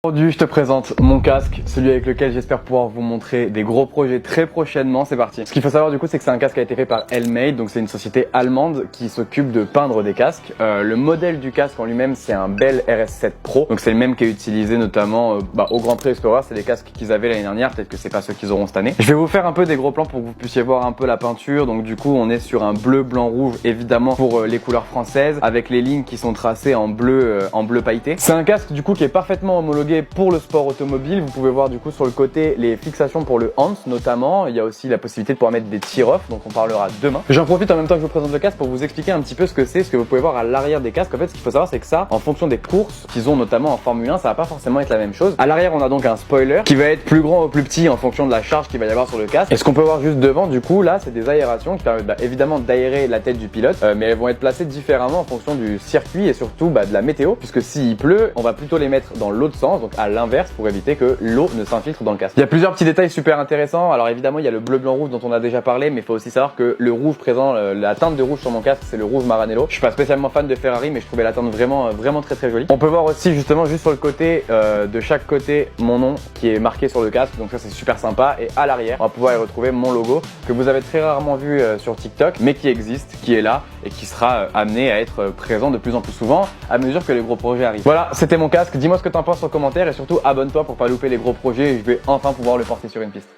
Aujourd'hui, je te présente mon casque, celui avec lequel j'espère pouvoir vous montrer des gros projets très prochainement. C'est parti. Ce qu'il faut savoir du coup, c'est que c'est un casque qui a été fait par Hellmade, donc c'est une société allemande qui s'occupe de peindre des casques. Le modèle du casque en lui-même, c'est un Bell RS7 Pro, donc c'est le même qui est utilisé notamment au Grand Prix Explorer. C'est les casques qu'ils avaient l'année dernière, peut-être que c'est pas ceux qu'ils auront cette année. Je vais vous faire un peu des gros plans pour que vous puissiez voir un peu la peinture. Donc du coup, on est sur un bleu, blanc, rouge, évidemment pour les couleurs françaises, avec les lignes qui sont tracées en bleu pailleté. C'est un casque du coup qui est parfaitement homologué pour le sport automobile. Vous pouvez voir du coup sur le côté les fixations pour le Hans notamment. Il y a aussi la possibilité de pouvoir mettre des tear-off, donc on parlera demain. J'en profite en même temps que je vous présente le casque pour vous expliquer un petit peu ce que c'est, ce que vous pouvez voir à l'arrière des casques. En fait, ce qu'il faut savoir, c'est que ça, en fonction des courses qu'ils ont notamment en Formule 1, ça va pas forcément être la même chose. À l'arrière, on a donc un spoiler qui va être plus grand ou plus petit en fonction de la charge qu'il va y avoir sur le casque. Et ce qu'on peut voir juste devant, du coup, là, c'est des aérations qui permettent évidemment d'aérer la tête du pilote, mais elles vont être placées différemment en fonction du circuit et surtout de la météo, puisque s'il pleut, on va plutôt les mettre dans l'autre sens, donc à l'inverse, pour éviter que l'eau ne s'infiltre dans le casque. Il y a plusieurs petits détails super intéressants. Alors évidemment, il y a le bleu, blanc, rouge dont on a déjà parlé, mais il faut aussi savoir que le rouge présent, la teinte de rouge sur mon casque, c'est le rouge Maranello. Je suis pas spécialement fan de Ferrari, mais je trouvais la teinte vraiment très jolie. On peut voir aussi justement juste sur le côté, de chaque côté, mon nom qui est marqué sur le casque, donc ça c'est super sympa. Et à l'arrière, on va pouvoir y retrouver mon logo que vous avez très rarement vu sur TikTok, mais qui existe, qui est là et qui sera amené à être présent de plus en plus souvent à mesure que les gros projets arrivent. Voilà, c'était mon casque. Dis-moi ce que t'en penses en commentaire et surtout abonne-toi pour pas louper les gros projets et je vais enfin pouvoir le porter sur une piste.